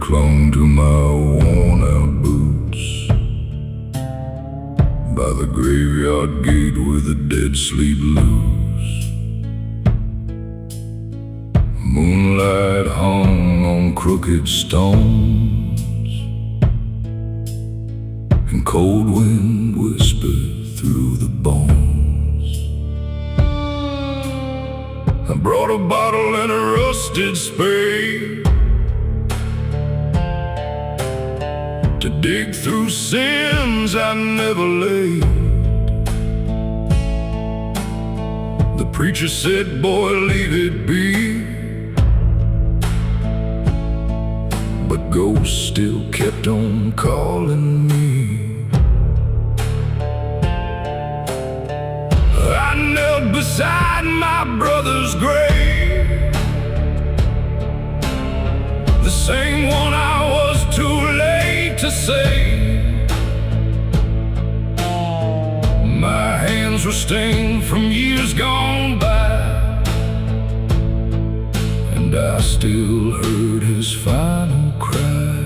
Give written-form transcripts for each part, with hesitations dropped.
clung to my worn-out boots by the graveyard gate where the dead sleep loose. Moonlight hung on crooked stones, and cold wind whispered through the bones. I brought a bottle and a rusted spade to dig through sins I never laid. The preacher said, boy, leave it be, but ghosts still kept on calling me. I knelt beside my brother's grave, the same one I was too late to save. My hands were stained from years gone by, and I still heard his final cry.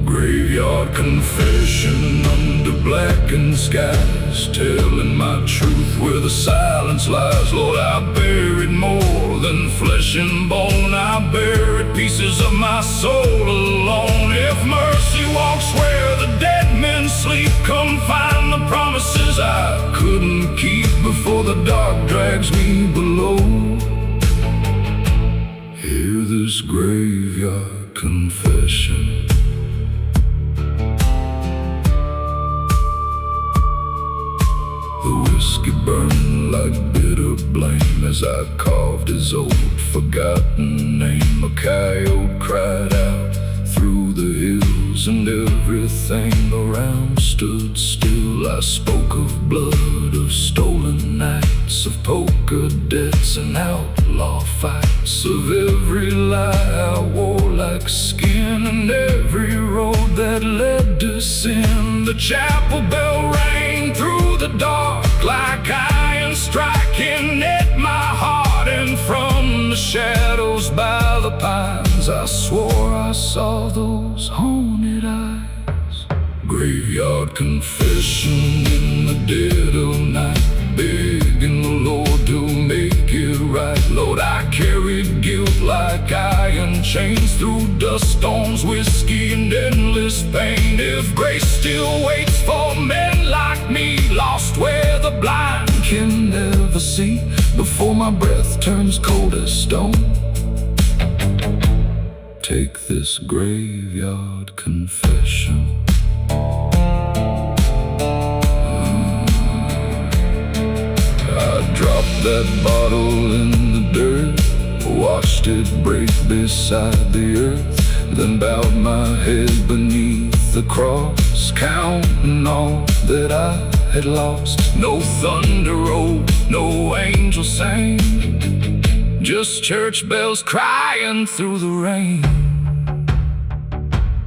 Graveyard confession under blackened skies, telling my truth where the silence lies. Lord, I buried more than flesh and bone. I buried pieces of my soul alone. If mercy walks where the dead men sleep, come find the promises I couldn't keep before the dark drags me below. Hear this graveyard confession. The whiskey burned like bitter blame as I carved his old forgotten name. A coyote cried out through the hills, and everything around stood still. I spoke of blood, of stolen nights, of poker debts and outlaw fights, of every lie I wore like skin, and every road that led to sin. The chapel bell rang through the dark like iron striking at my heart, and from the shadows by the pines I swore I saw those haunted eyes. Graveyard confession in the dead of night, begging the Lord to make it right. Lord, I carried guilt like iron chains through dust storms, whiskey and endless pain. If grace still waits for men like me, lost where the blind can never see, before my breath turns cold as stone, take this graveyard confession. I dropped that bottle in the dirt, watched it break beside the earth, then bowed my head beneath the cross, counting all that I had lost. No thunder rolled, no angel sang, just church bells crying through the rain.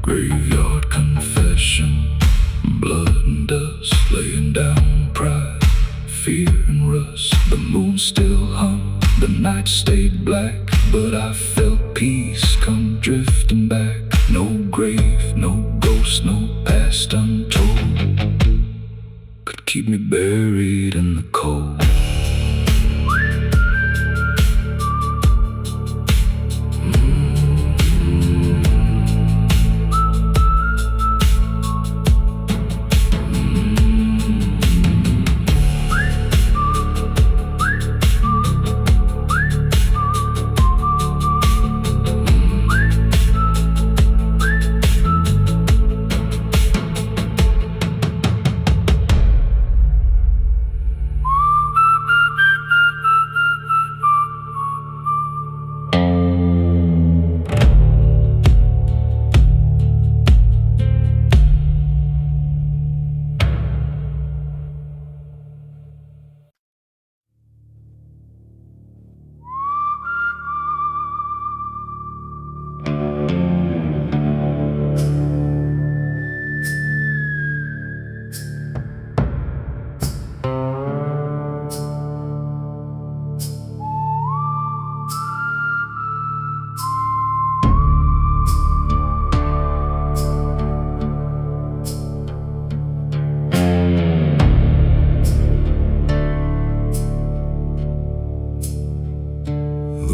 Graveyard confession, blood and dust laying down pride, fear and rust. The moon still hung, the night stayed black, but I felt peace come drifting back. No grave, no ghost, no past untold could keep me buried in the cold.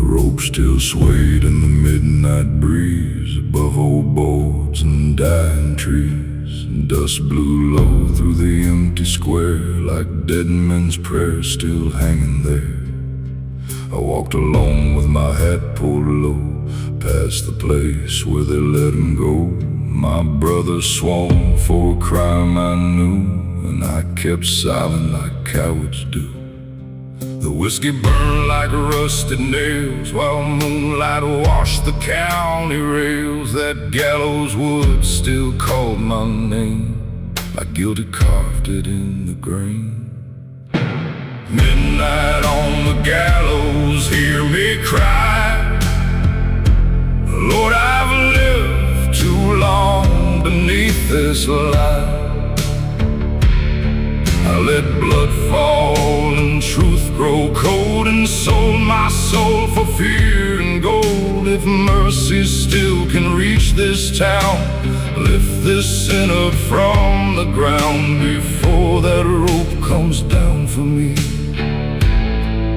rope still swayed in the midnight breeze, above old boards and dying trees. And dust blew low through the empty square, like dead men's prayers still hanging there. I walked alone with my hat pulled low, past the place where they let him go. My brother swung for a crime I knew, and I kept silent like cowards do. The whiskey burned like rusted nails, while moonlight washed the county rails. That gallows wood still called my name, like guilty carved it in the grain. Midnight on the gallows, hear me cry, Lord, I've lived too long beneath this lie. I let blood fall and truth grow cold, and sold my soul for fear and gold. If mercy still can reach this town, lift this sinner from the ground before that rope comes down for me.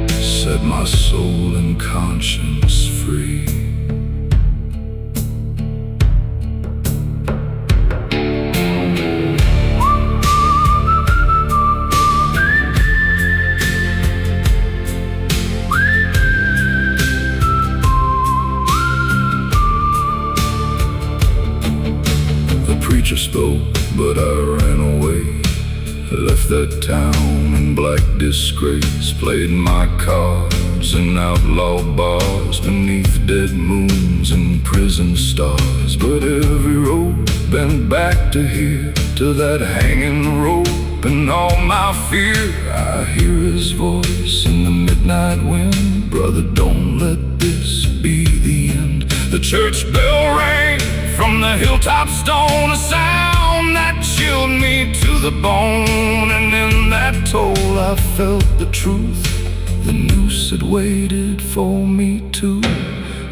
Set my soul and conscience free. The preacher spoke, but I ran away. Left that town in black disgrace, played my cards in outlaw bars, beneath dead moons and prison stars. But every road bent back to here, to that hanging rope. And all my fear, I hear his voice in the midnight wind. Brother, don't let this be the end. The church bell rang from the hilltop stone, a sound that chilled me to the bone. And in that toll I felt the truth, the noose had waited for me too.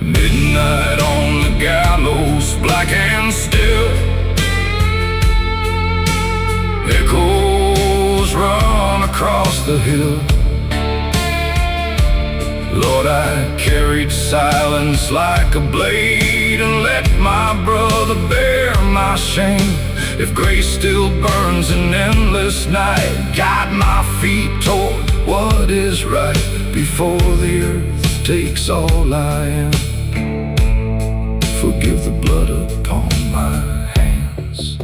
Midnight on the gallows, black and still, echoes run across the hill. Lord, I carried silence like a blade, and let my brother bear my shame. If grace still burns in endless night, guide my feet toward what is right, before the earth takes all I am. Forgive the blood upon my hands.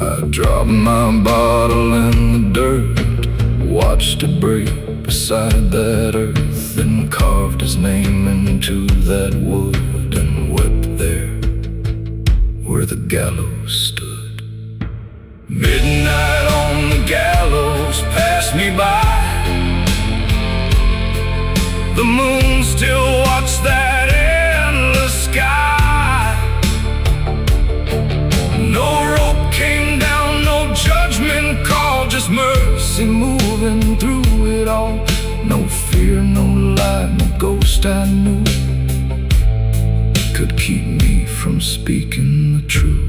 I dropped my bottle in the dirt, watched it break beside that earth, then carved his name into that wood, and wept there where the gallows stood. Midnight on the gallows passed me by. The moon still watched that endless sky. No rope came down, no judgment call, just mercy moving through it all. No fear, no lie, no ghost I knew could keep me from speaking the truth.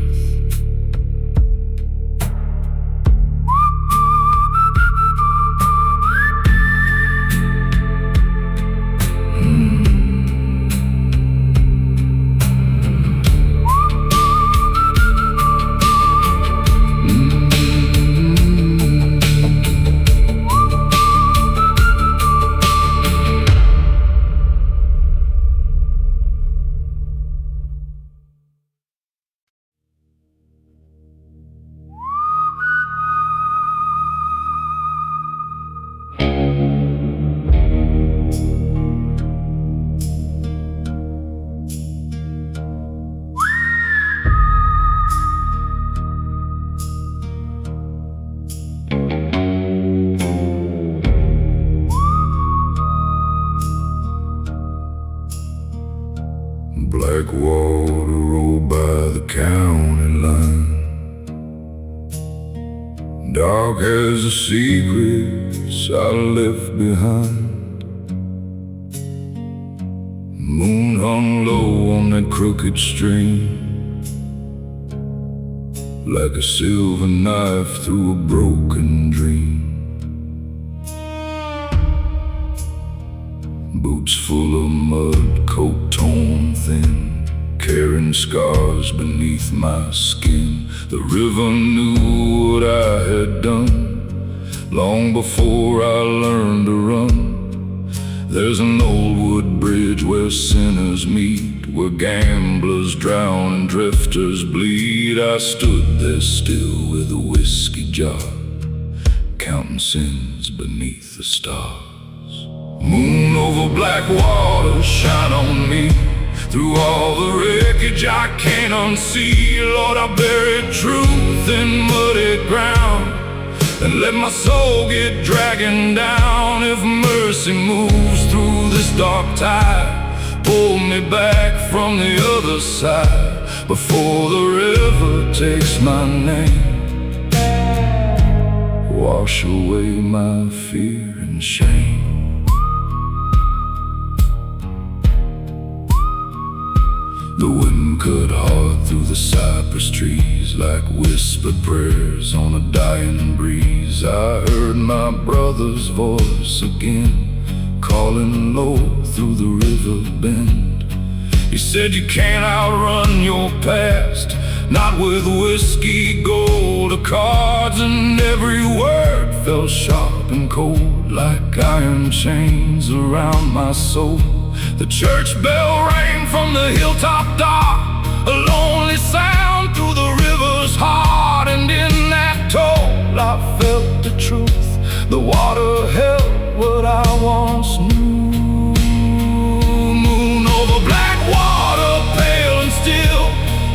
Black water rolled by the county line, dark as the secrets I left behind. Moon hung low on that crooked stream, like a silver knife through a broken dream. Boots full of mud, coat torn thin, carrying scars beneath my skin. The river knew what I had done long before I learned to run. There's an old wood bridge where sinners meet, where gamblers drown and drifters bleed. I stood there still with a whiskey jar, counting sins beneath the stars. Moon over black water, shine on me. Through all the wreckage I can't unsee, Lord, I buried truth in muddy ground and let my soul get dragging down. If mercy moves through this dark tide, pull me back from the other side before the river takes my name. Wash away my fear and shame. The wind cut hard through the cypress trees like whispered prayers on a dying breeze. I heard my brother's voice again, calling low through the river bend. He said, you can't outrun your past, not with whiskey, gold, or cards. And every word felt sharp and cold like iron chains around my soul. The church bell rang from the hilltop dark, a lonely sound through the river's heart. And in that toll I felt the truth, the water held what I once knew. Moon over black water, pale and still,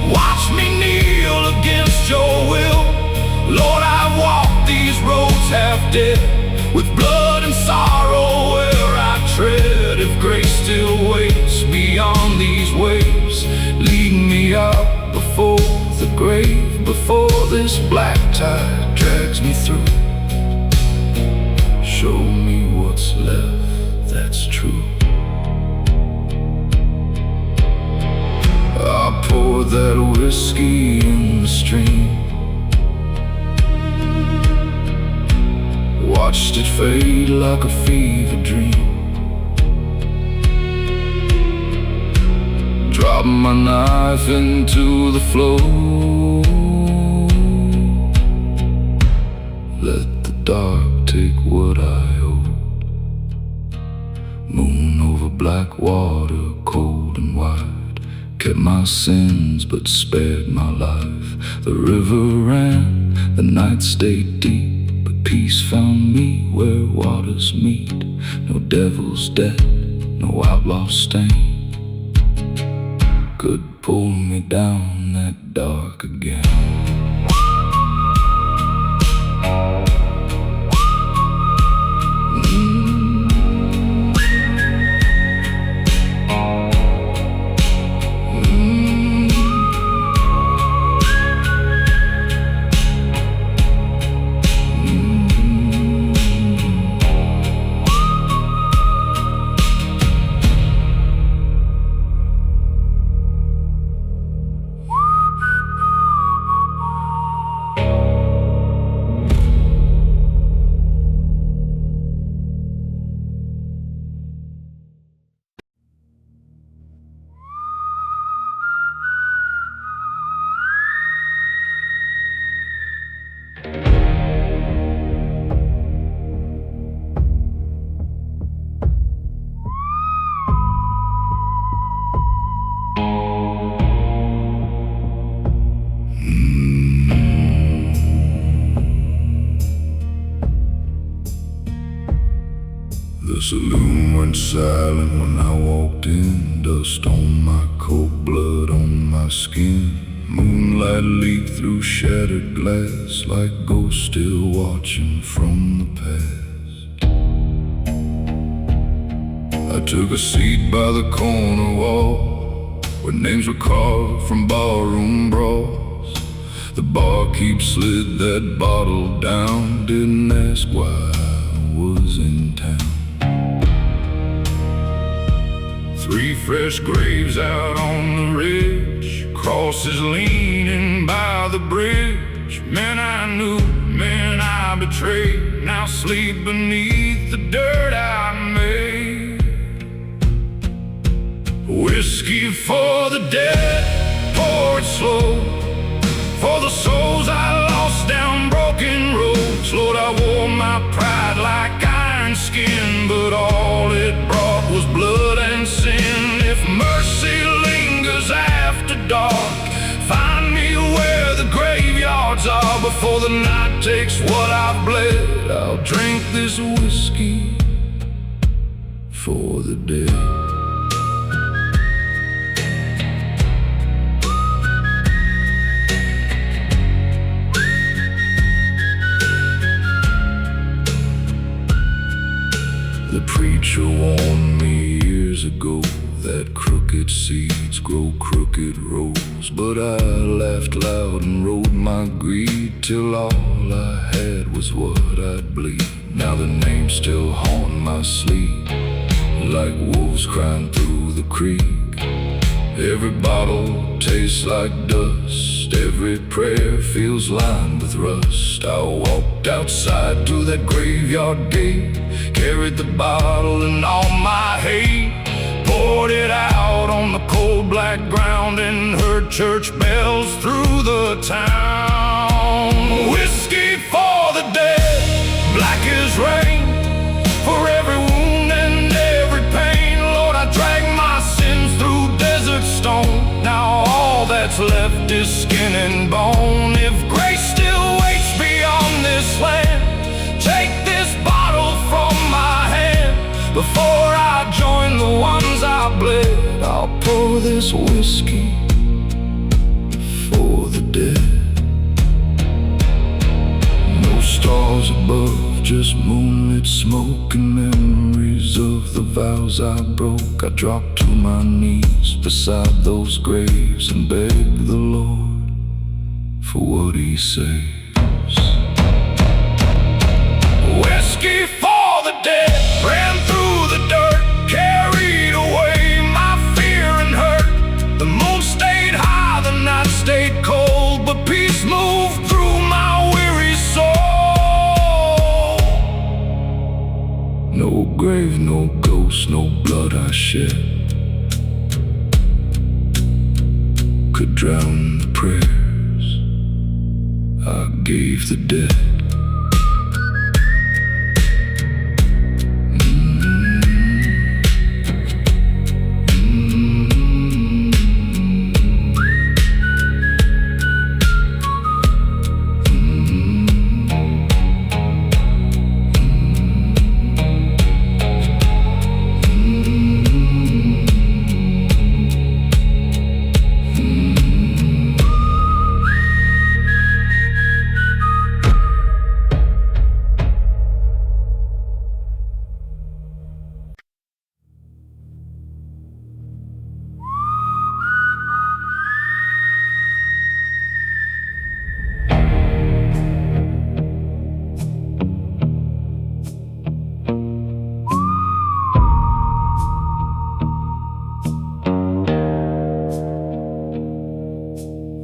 watch me kneel against your will. Lord, I've walked these roads half dead, with blood and sorrow where I tread. If grace still waits beyond these waves, lead me out before the grave, before this black tide drags me through. Show me what's left that's true. I poured that whiskey in the stream, watched it fade like a fever dream. Dropped my knife into the flow, let the dark take what I owed. Moon over black water, cold and wide, kept my sins but spared my life. The river ran, the night stayed deep, but peace found me where waters meet. No devil's debt, no outlaw stain could pull me down that dark again. The saloon went silent when I walked in, dust on my coat, blood on my skin. Moonlight leaked through shattered glass like ghosts still watching from the past. I took a seat by the corner wall where names were carved from barroom brawls. The barkeep slid that bottle down, didn't ask why I was in town. 3 fresh graves out on the ridge, crosses leaning by the bridge. Men I knew, men I betrayed, now sleep beneath the dirt I made. before the night takes what I've bled. I'll drink this whiskey for the dead. The preacher warned me years ago that crooked seeds grow crooked roads, but I laughed loud and rode my greed till all I had was what I'd bleed. Now the names still haunt my sleep, like wolves crying through the creek. Every bottle tastes like dust, every prayer feels lined with rust. I walked outside to that graveyard gate, carried the bottle and all my hate, poured it out on the cold black ground, and heard church bells through the town. Whiskey for the dead, black as rain, for every wound and every pain. Lord, I drag my sins through desert stone. Now all that's left is skin and bone. If grace still waits beyond this land, take this bottle from my hand. Before I join the ones I bled, I'll pour this whiskey for the dead. No stars above, just moonlit smoke and memories of the vows I broke. I dropped to my knees beside those graves and begged the Lord for what He saves. Whiskey for the dead ran through the dirt, carried away my fear and hurt. The moon stayed high, the night stayed cold, but peace moved through my weary soul. No grave, no ghost, no blood I shed could drown the prayers I gave the dead.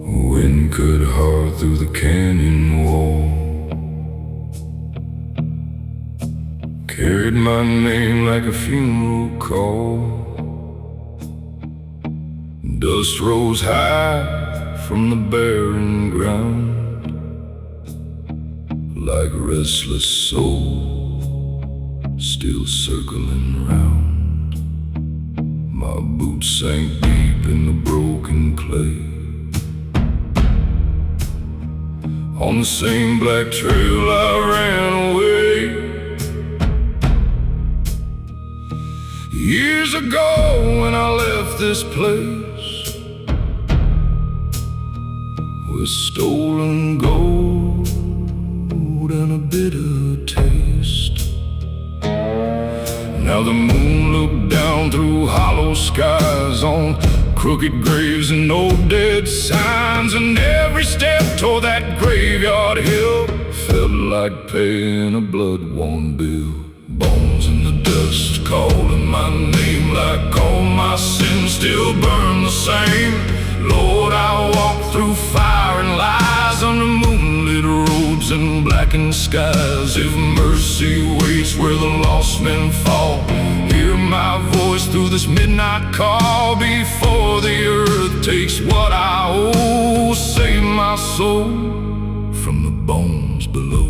Wind cut hard through the canyon wall, carried my name like a funeral call. Dust rose high from the barren ground, like a restless soul still circling round. My boots sank deep in the broken clay, on the same black trail I ran away. Years ago when I left this place, with stolen gold and a bitter taste. Now the moon looked down through hollow skies on crooked graves and no dead signs, and every step toward that graveyard hill felt like paying a blood-worn bill. Bones in the dust calling my name, like all my sins still burn the same. Lord, I walk through fire and lies, under moonlit roads and blackened skies. If mercy waits where the lost men fall, hear my voice through this midnight call. Before the earth takes what I owe, save my soul from the bones below.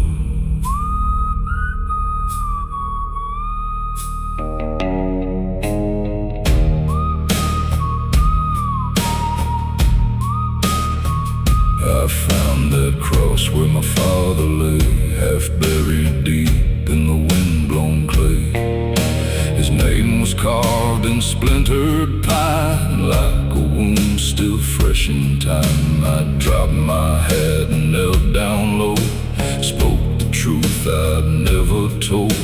I found that cross cross where my father lay, half buried deep in the wind-blown clay. His name was carved in splintered pine, like a wound still fresh in time. I dropped my hat and knelt down low, spoke the truth I'd never told,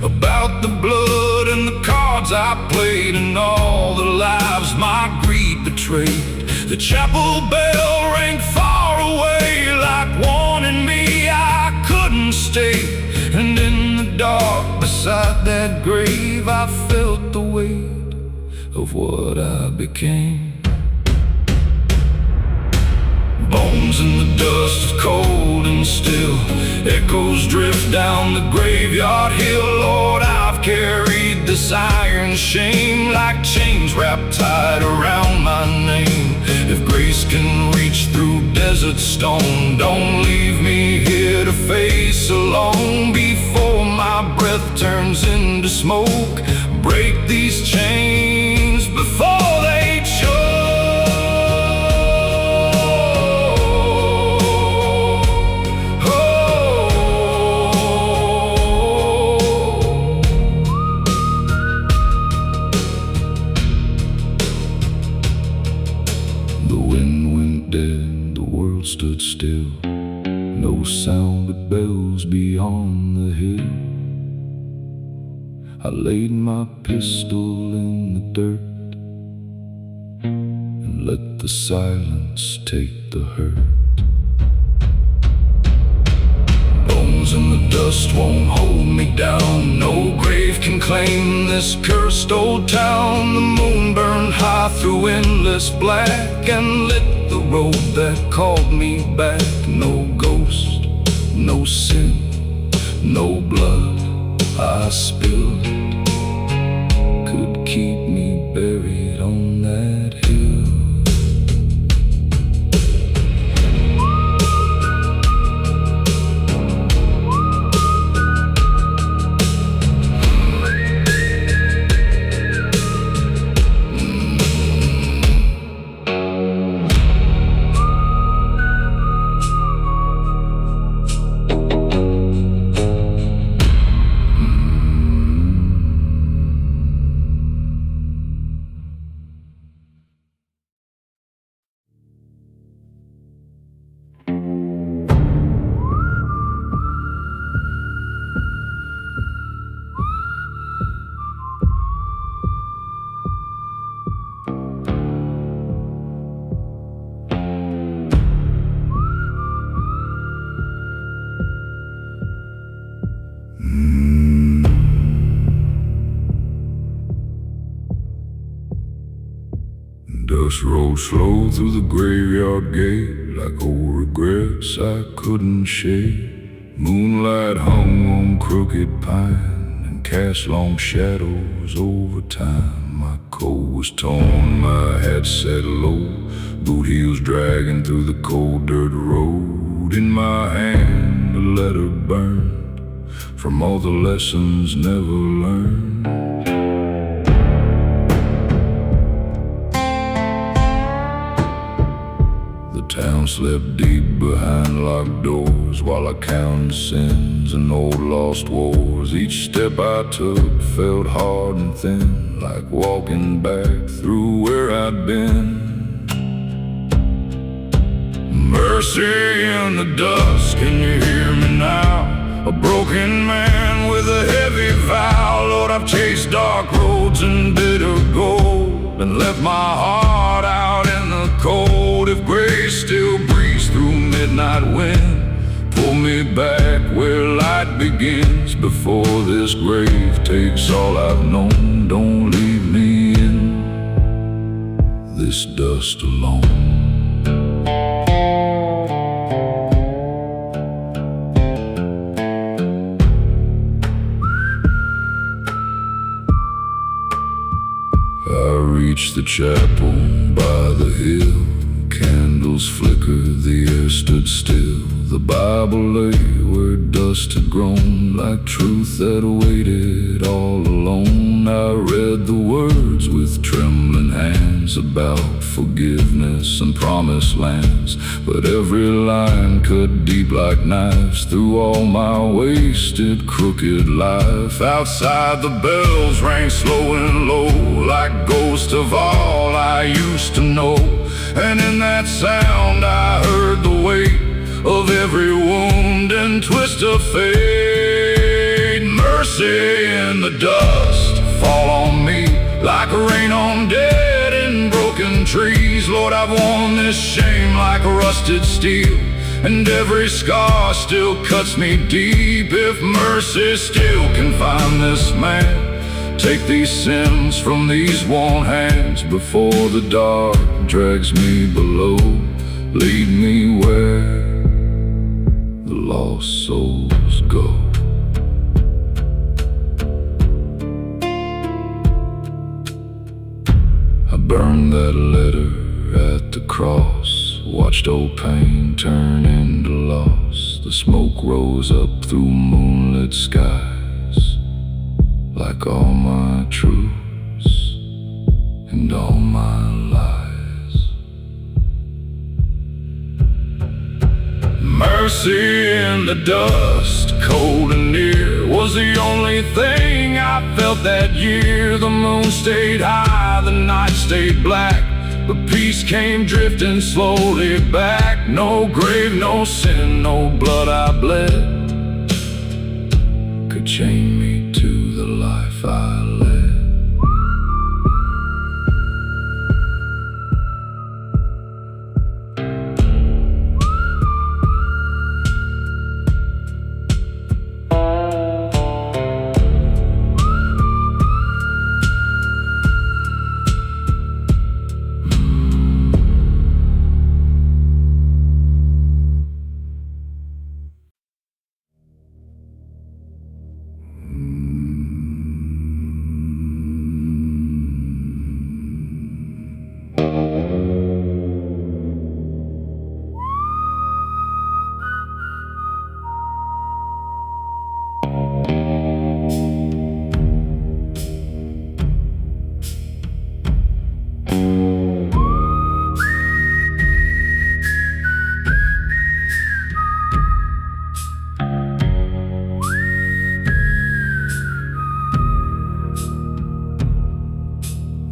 about the blood and the cards I played, and all the lives my greed betrayed. The chapel bell rang far away, like warning me I couldn't stay. And in the dark beside that grave, I felt the weight of what I became. Bones in the dust, cold and still, echoes drift down the graveyard hill. Lord, I've carried this iron shame like chains wrapped tight around my name. If grace can reach through desert stone, don't leave me here to face alone. Before my breath turns into smoke, break these chains before they choke. Stood still, no sound but bells beyond the hill. I laid my pistol in the dirt and let the silence take the hurt. Bones in the dust won't hold me down, no grave can claim this cursed old town. The moon burned high through endless black and lit the road that called me back. No ghost, no sin, no blood I spilled could keep me buried on that hill. Dust rolled slow through the graveyard gate, like old regrets I couldn't shake. Moonlight hung on crooked pine and cast long shadows over time. My coat was torn, my hat set low, boot heels dragging through the cold dirt road. In my hand a letter burned from all the lessons never learned. The town slept deep behind locked doors while I counted sins and old lost wars. Each step I took felt hard and thin, like walking back through where I'd been. Mercy in the dust, can you hear me now? A broken man with a heavy vow. Lord, I've chased dark roads and bitter gold and left my heart out in the cold. If grace still breathes through midnight wind, pull me back where light begins. Before this grave takes all I've known, don't leave me in this dust alone. I reached the chapel by the hill. Candles flickered, the air stood still. The Bible lay where dust had grown, like truth that waited all alone. I read the words with trembling hands, lines about forgiveness and promised lands, but every line cut deep like knives through all my wasted, crooked life. Outside the bells rang slow and low, like ghosts of all I used to know. And in that sound I heard the weight of every wound and twist of fate. Mercy in the dust fall on me like rain on dead and broken trees. Lord, I've worn this shame like rusted steel, and every scar still cuts me deep. If mercy still can find this man, take these sins from these worn hands before the dark drags me below. Lead me where the lost souls go. I burned that letter at the cross, watched old pain turn into loss. The smoke rose up through moonlit skies, like all my truths and all my lies. Mercy in the dust, cold and near, was the only thing I felt that year. The moon stayed high, the night stayed black, but peace came drifting slowly back. No grave, no sin, no blood I bled could chain me to the life I led.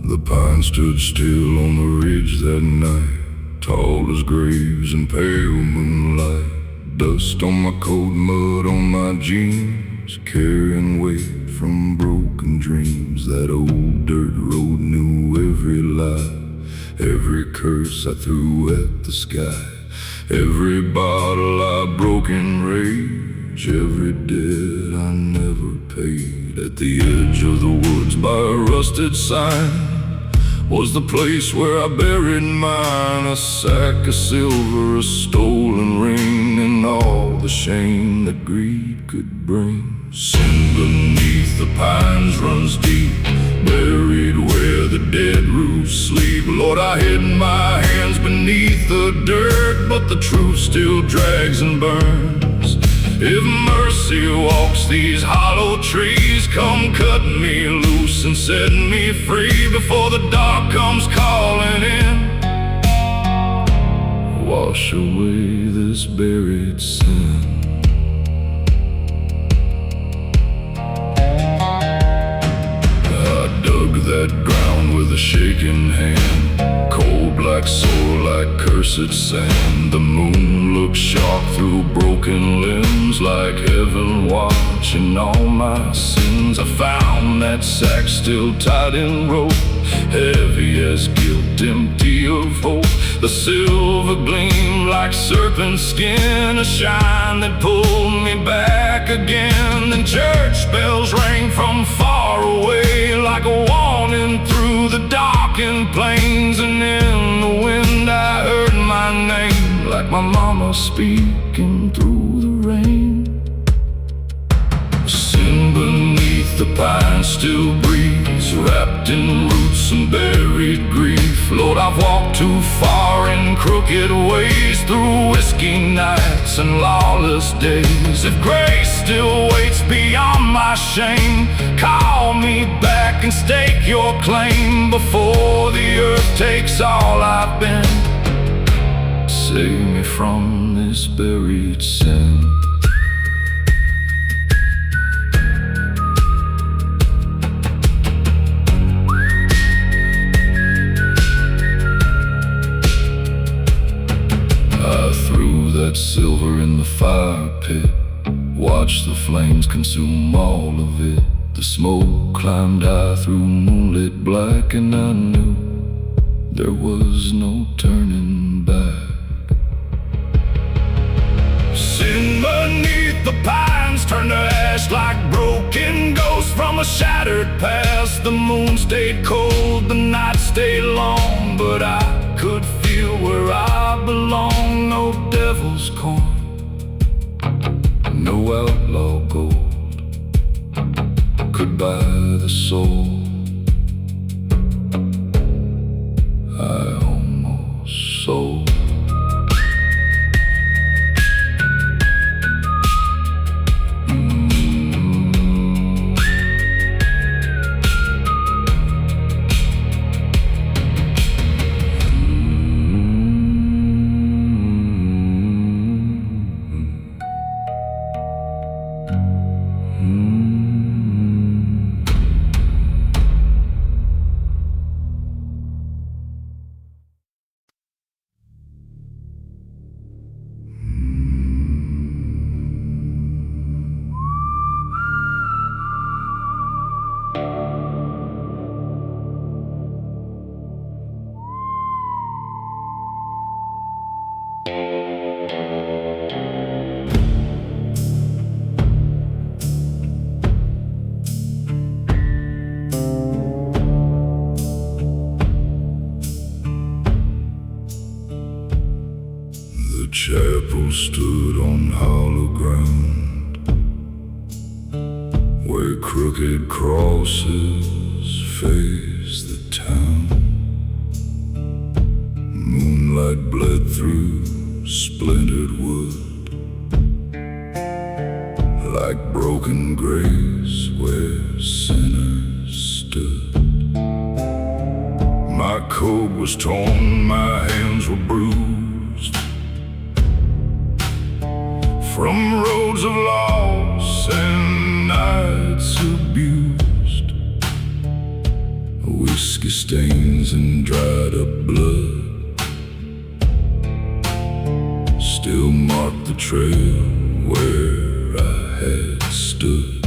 The pine stood still on the ridge that night, tall as graves in pale moonlight. Dust on my coat, mud on my jeans, carrying weight from broken dreams. That old dirt road knew every lie, every curse I threw at the sky, every bottle I broke in rage, every debt I never paid. At the edge of the woods by a rusted sign was the place where I buried mine. A sack of silver, a stolen ring, and all the shame that greed could bring. Sin beneath the pines runs deep, buried where the dead roots sleep. Lord, I hid my hands beneath the dirt, but the truth still drags and burns. If mercy walks these hollow trees, come cut me loose and set me free before the dark comes calling in. Wash away this buried sin. I dug that ground with a shaking hand, cold black soul like cursed sand. The moon looked sharp through broken limbs, like heaven watching all my sins. I found that sack still tied in rope, heavy as guilt, empty of hope. The silver gleam like serpent skin, a shine that pulled me back again. Then church bells rang from far away, like a warning through the darkened plains. And in the wind I heard my name, like my mama speaking through the rain. Sin beneath the pine still breathes, wrapped in roots and buried grief. Lord, I've walked too far in crooked ways, through whiskey nights and lawless days. If grace still waits beyond my shame, call me back and stake your claim before the earth takes all I've been. Save me from this buried sin. That silver in the fire pit, watch the flames consume all of it. The smoke climbed high through moonlit black, and I knew there was no turning back. Sin beneath the pines turned to ash like broken ghosts from a shattered past. The moon stayed cold, the night stayed long, but I could feel where I belong. No devil's coin, no outlaw gold could buy the soul I almost sold. The chapel stood on hollow ground, where crooked crosses face the town. Moonlight bled through splintered wood, like broken grace where sinners stood. My coat was torn, my hands were bruised from roads of loss and nights abused. Whiskey stains and dried up blood still mark the trail where I had stood.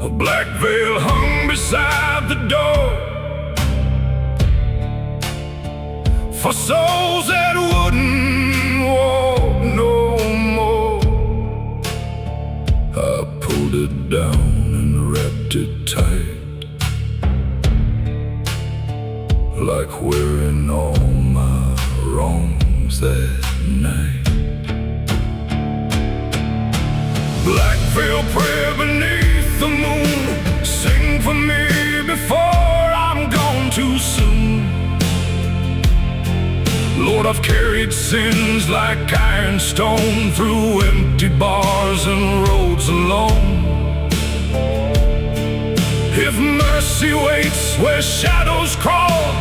A black veil hung beside the door for souls that wouldn't walk no more. I pulled it down and wrapped it tight, like wearing all my wrongs that night. Black veil prayer beneath the moon, sing for me before I'm gone too soon. Lord, I've carried sins like iron stone through empty bars and roads alone. If mercy waits where shadows crawl,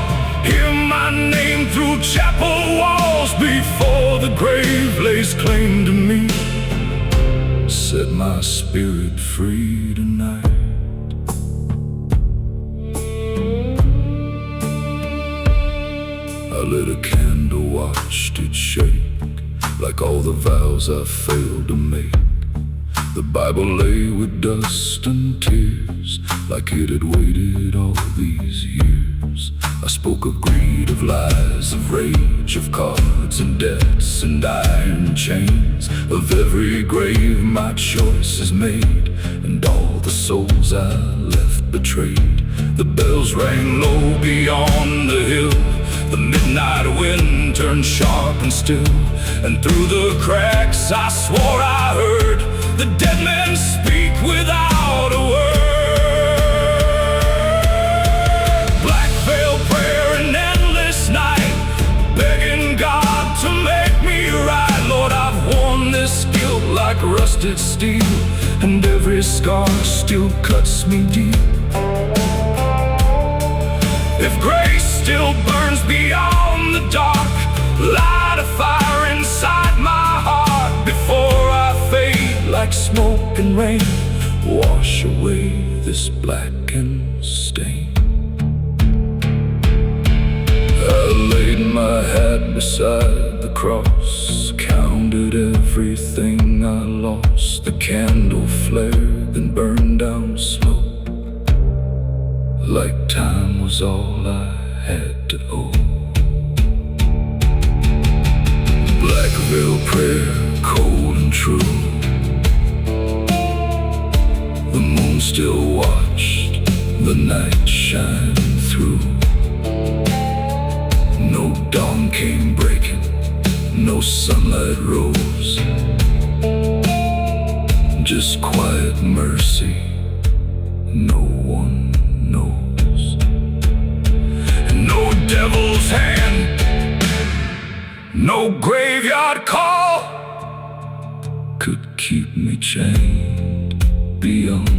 hear my name through chapel walls before the grave lays claim to me. Set my spirit free tonight. I lit a candle, watched it shake, like all the vows I failed to make. The Bible lay with dust and tears, like it had waited all these years. I spoke of greed, of lies, of rage, of cards and debts and iron chains, of every grave my choice is made, and all the souls I left betrayed. The bells rang low beyond the hill, the midnight wind turned sharp and still, and through the cracks I swore I heard the dead men speak without a word. Black veil prayer rusted steel, and every scar still cuts me deep. If grace still burns beyond the dark, light a fire inside my heart before I fade like smoke and rain. Wash away this blackened stain. I laid my head beside the cross, counted everything I lost. The candle flared and burned down slow, like time was all I had to owe. Black veil prayer, cold and true. The moon still watched the night shine through. No dawn came breaking, no sunlight rose, just quiet mercy no one knows. And no devil's hand, no graveyard call could keep me chained beyond